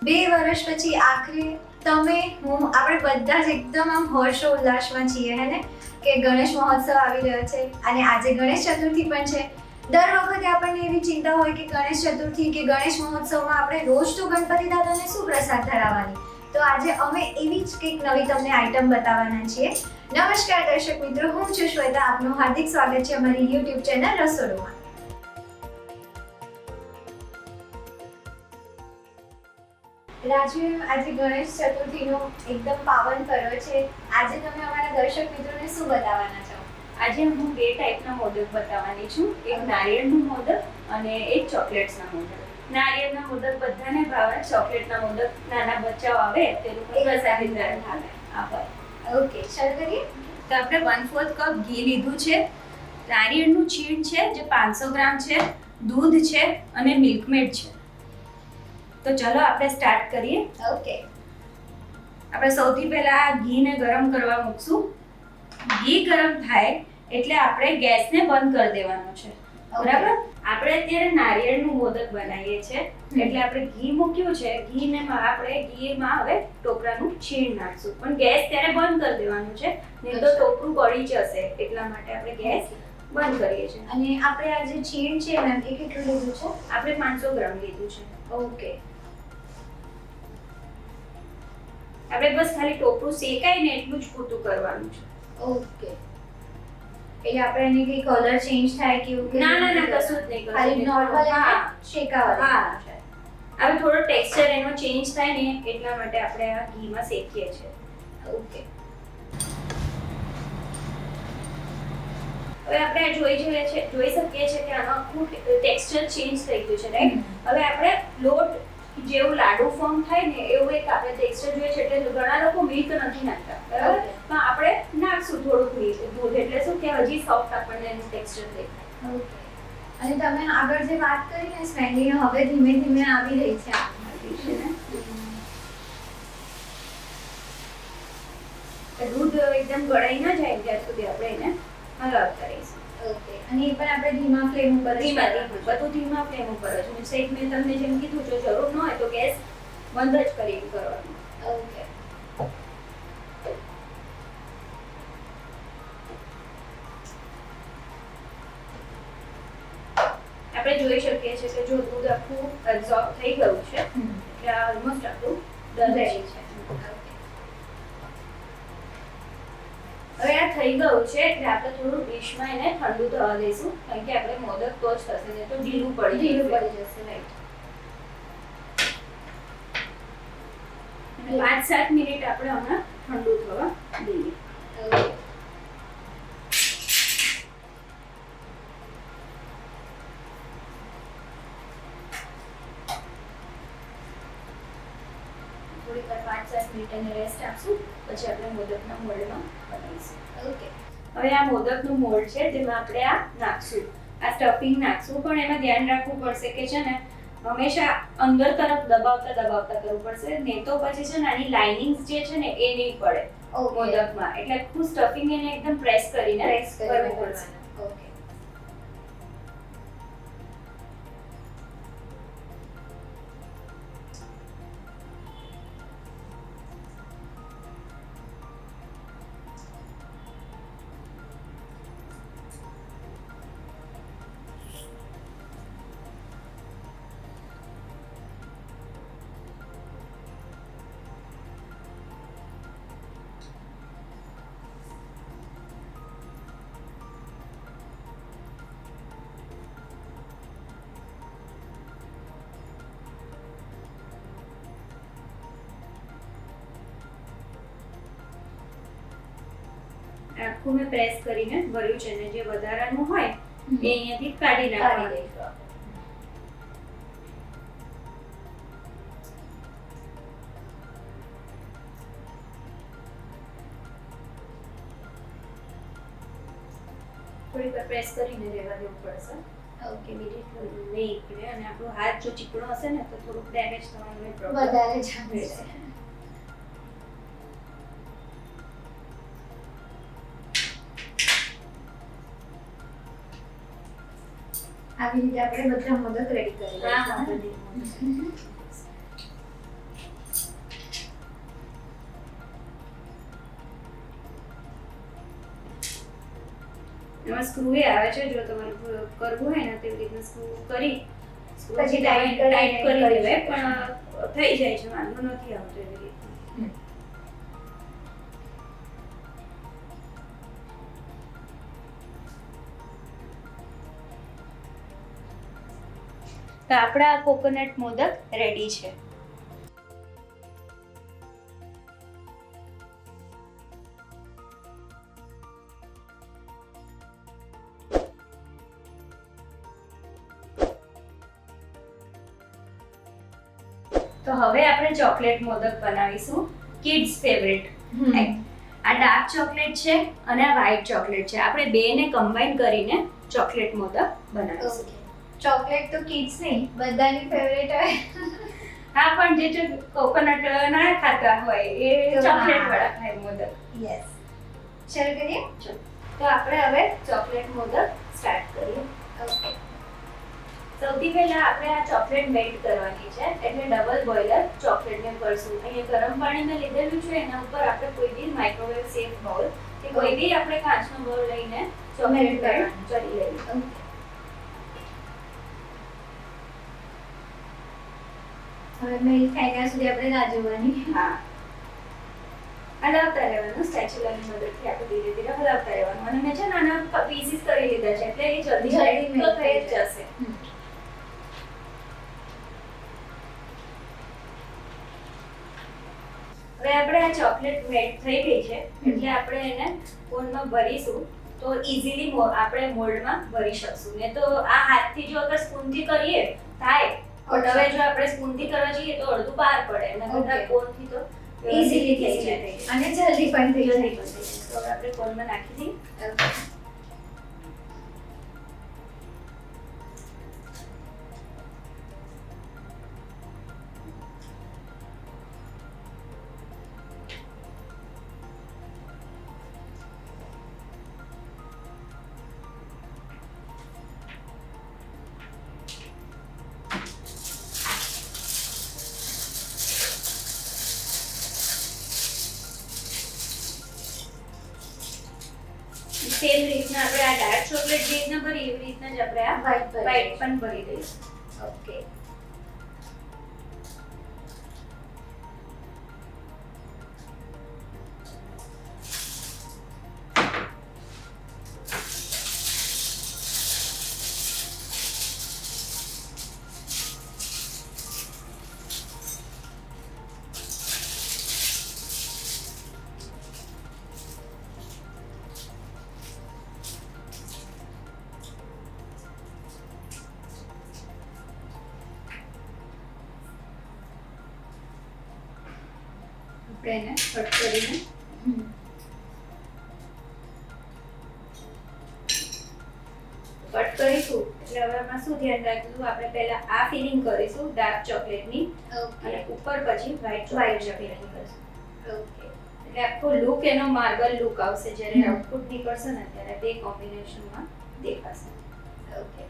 2 વર્ષ પછી આખરે તમે હું આપણે બધા જ એકદમ આમ હર્ષો ઉલ્લાસમાં છીએ હે ને કે ગણેશ મહોત્સવ આવી રહ્યો છે અને આજે ગણેશ ચતુર્થી પણ છે. દર વખતે આપણને એવી ચિંતા હોય કે ગણેશ ચતુર્થી કે ગણેશ મહોત્સવમાં આપણે રોજ તો ગણપતિ દાદાને શું પ્રસાદ ધરાવવાની. તો આજે અમે એવી જ કંઈક નવી તમને આઈટમ બતાવવાના છીએ. નમસ્કાર દર્શક મિત્રો, હું છું શ્વેતા. આપનું હાર્દિક સ્વાગત છે અમારી યુટ્યુબ ચેનલ રસોડુમાં. રાજવીબ, આજે ગણેશ ચતુર્થીનો એકદમ પાવન પર્વ છે. આજે તમે અમારા દર્શક મિત્રોને શું બતાવવાના છો? આજે હું 2 ટાઈપના મોદક બતાવવાની છું. એક નારિયેળનું મોદક અને એક ચોકલેટ્સના મોદક. નારિયેળના મોદક બધાને ભાવે, ચોકલેટના મોદક નાના બચ્ચાઓ આવે તે લોકો પ્રસાદી ભાવે. ઓકે, શરૂ કરીએ. તો આપણે 1/4 કપ ઘી લીધું છે, નારિયેળનું છીણ છે જે 500 ગ્રામ છે, દૂધ છે અને મિલ્કમેડ છે. તો ચલો આપણે સ્ટાર્ટ કરીએ. ઓકે, આપણે સૌથી પહેલા ઘીને ગરમ કરવા મૂકશું. ઘી ગરમ થાય એટલે આપણે ગેસને બંધ કરી દેવાનો છે. બરાબર? આપણે અત્યારે નારિયેળનું મોદક બનાવીએ છીએ એટલે આપણે ઘી મૂક્યું છે. ઘીમાં હવે ટોપરાનું છીણ નાખશું, પણ ગેસ ત્યારે બંધ કરી દેવાનું છે, નહીં તો ટોપરું બળી જશે. એટલા માટે આપણે ગેસ બંધ કરીએ છીએ. અને આપણે આ જે છીણ છે મેમ, એ કેટલું લીધું છે? આપણે 500 ગ્રામ લીધું છે. ઓકે, આપણે બસ ખાલી ટોપરું શેકાય ને એટલું જ પૂરતું કરવાનું છે. ઓકે, એટલે આપણે એને કઈ કલર ચેન્જ થાય કે એવું? ના કશું જ નહીં, ખાલી નોર્મલ શેકાવા દેવાનું છે. હવે થોડો ટેક્સચર એનો ચેન્જ થાય ને એટલા માટે આપણે આ ઘીમાં શેકીએ છીએ. ઓકે, હવે આપણે જોઈ શકીએ છીએ કે આનો આખું ટેક્સચર ચેન્જ થઈ ગયું છે, રાઈટ? હવે આપણે લોટ જેવું લાડુ ફોર્મ થાય ને એવું એક આપણે ટેક્સચર જોઈએ છે. એટલે ઘણા લોકો મિલ્ક નથી નાખતા, બરાબર? પણ આપણે નાખશું થોડુંક દૂધ, એટલે શું કે હજી સોફ્ટ આપણને એનું ટેક્સચર દેખાય. ઓકે. અને તમે આગળ જે વાત કરી ને સ્મેલિંગ હવે ધીમે ધીમે આવી રહી છે આવી છે ને. દૂધ એકદમ ગળાઈ ના જાય ત્યાં સુધી આપણે એને હલાવતા રહીશું. ઓકે, અને એ પણ આપણે ધીમા ફ્લેમ ઉપર બધું ધીમા ફ્લેમ ઉપર જ. સેક મેં તમને જેમ કીધું, જો જરૂર ન હોય તો ગેસ બંધ જ કરી કરવાનું. ઓકે, આપણે જોઈ શકીએ છીએ કે જો દૂધ આખું એબ્ઝોર્બ થઈ ગયું છે એટલે આ ઓલમોસ્ટ આપણું રેડી છે. હવે આ થઈ ગયું છે એટલે આપણે થોડું ડીશમાં એને ઠંડુ થવા દઈશું, કારણ કે આપણે મોદક તો જ થશે, નહીં તો ઢીલું પડી જશે. રાઈટ. 5-7 મિનિટ આપણે હમણાં ઠંડુ થવા દઈએ. થોડીક વાર 5-7 મિનિટ એને રેસ્ટ આપશું, પછી આપણે મોદકના મોલ્ડમાં બનાવીશું. ઓકે. હવે આ મોદકનું મોલ્ડ છે તેમાં આપણે આ નાખશું, આ સ્ટફિંગ નાખશું. પણ એમાં ધ્યાન રાખવું પડશે કે છે ને હંમેશા અંદર તરફ દબાવતા કરવું પડશે, નહીં તો પછી છે ને આની લાઇનિંગ્સ જે છે ને એ નહીં પડે મોદકમાં. એટલે આખું સ્ટફિંગ એને એકદમ પ્રેસ કરીને કરવું પડશે. ઓકે, આખું મેં પ્રેસ કરીને ભર્યું છે ને જે વધારાનું હોય એ અહીંયાથી કાઢી નાખવાનું. થોડી વાર પ્રેસ કરીને રહેવા દેવું પડશે. ઓકે, નહીં નીકળે. અને આપણો હાથ જો ચીકણો હશે ને તો થોડુંક ડેમેજ થવાનું વધારે ચાન્સ છે. આવી રીતે આપણે બધા મોદક રેડી કરી હા બધી એમાં સ્ક્રૂ આવે છે, જો તમારે કરવું હોય ને તેવી રીતના સ્ક્રૂ કરી પછી ટાઈટ ટાઈટ કરી કરી દેવાય, શકો પણ થઈ જાય છે, વાંધો નથી આવતો એવી રીતના. તો આપણા કોકોનટ મોદક રેડી છે. તો હવે આપણે ચોકલેટ મોદક બનાવીશું, કિડ્સ ફેવરેટ. આ ડાર્ક ચોકલેટ છે અને આ વ્હાઈટ ચોકલેટ છે, આપણે બેને કમ્બાઈન કરીને ચોકલેટ મોદક બનાવીશું. ચોકલેટ તો કિડ્સ નહીં, બધાની ફેવરેટ હોય. હા, પણ જે કોકોનટ ના ખાતા હોય એ ચોકલેટ વાળા ખાય મોદક. યસ, શરૂ કરીએ. તો આપણે હવે ચોકલેટ મોદક સ્ટાર્ટ કરીએ. ઓકે. સૌથી પહેલા આપણે આ ચોકલેટ મેલ્ટ કરવાની છે, એટલે ડબલ બોઇલર ચોકલેટને કરશું. અહીંયા ગરમ પાણીમાં લીધેલું છે, એના ઉપર આપણે કોઈ બી માઇક્રોવેવ સેફ બાઉલ કે કોઈ બી આપણે કાચનો બાઉલ લઈને ચોકલેટ મેલ્ટ કરી લેવી. હવે મેલ્ટ થાય ત્યાં સુધી આપણે રાહ જોવાની. હા, હલાવતા રહેવાનું, સ્પેચ્યુલાની મદદથી આપણે ધીરે ધીરે હલાવતા રહેવાનું. અને મેં છે નાના પીસીસ કરી લીધા છે, એટલે એ જલ્દી મેલ્ટ થઈ જશે. હવે આપણે આ ચોકલેટ મેલ્ટ થઈ ગઈ છે, એટલે આપણે એને કોનમાં ભરીશું તો ઇઝીલી આપણે મોલ્ડમાં ભરી શકશું. ને તો આ હાથથી જો અગર સ્પૂનથી કરીએ થાય, પણ હવે જો આપણે સ્પૂનથી કરવા જઈએ તો અડધું બહાર પડે, અને બધા કોનથી તો ઇઝીલી થઈ જાય અને જલ્દી પણ થઈ જાય. તો હવે આપણે કોનમાં નાખી દઈએ. સેમ રીતના આપણે આ ડાર્ક ચોકલેટ જે રીતના ભરી એવી રીતના જ આપણે આ વ્હાઈટ પણ ભરી દઈશું. ઓકે. આપણે એને કટ કરીને કટ કરીશું. એટલે હવે આમાં શું ધ્યાન રાખવું, આપણે પહેલા આ ફિલિંગ કરીશું ડાર્ક ચોકલેટની, અને ઉપર પછી વ્હાઈટ ચોકલેટની ફિલિંગ કરીશું. ઓકે. એટલે આખો લુક એનો માર્બલ લુક આવશે, જ્યારે આઉટપુટ નીકળશે ને ત્યારે બે કોમ્બિનેશનમાં દેખાશે. ઓકે.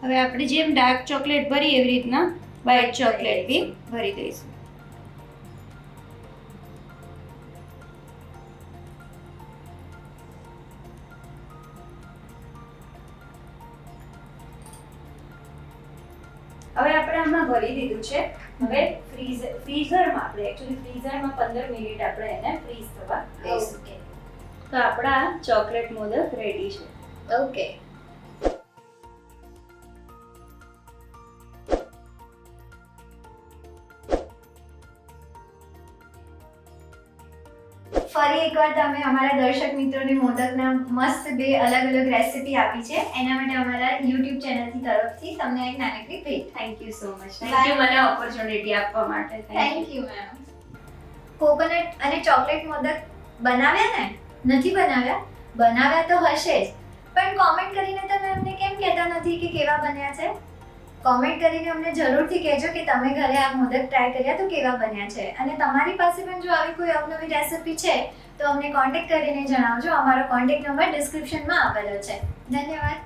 હવે આપણે જેમ ડાર્ક ચોકલેટ ભરી એવી રીતના વ્હાઈટ ચોકલેટ બી ભરી દઈશું. હવે આપણે આમાં ભરી દીધું છે. હવે ફ્રીઝરમાં આપણે એકચ્યુઅલી ફ્રીઝરમાં 15 મિનિટ આપણે એને ફ્રીઝ થવા દઈશું. તો આપણા ચોકલેટ મોદક રેડી છે. ઓકે. ફરી એકવાર તમે અમારા દર્શક મિત્રોને મોદકના મસ્ત બે અલગ અલગ રેસિપી આપી છે, એના માટે અમારા YouTube ચેનલથી તરફથી તમને એક નાનકડી ભેટ. Thank you so much. Thank you મને ઓપોર્ચ્યુનિટી આપવા માટે. Thank you ma'am. કોકોનટ અને ચોકલેટ મોદક બનાવ્યા ને? નથી બનાવ્યા? બનાવ્યા તો હશે જ, પણ કોમેન્ટ કરીને તમે અમને કેમ કહેતા નથી કે કેવા બન્યા છે? કોમેન્ટ કરીને અમને જરૂરથી કહેજો કે તમે ઘરે આ મોદક ટ્રાય કર્યા તો કેવા બન્યા છે, અને તમારી પાસે પણ જો આવી કોઈ અવનવી રેસિપી છે તો અમને કોન્ટેક્ટ કરીને જણાવજો. અમારો કોન્ટેક્ટ નંબર ડિસ્ક્રિપ્શનમાં આપેલો છે. ધન્યવાદ.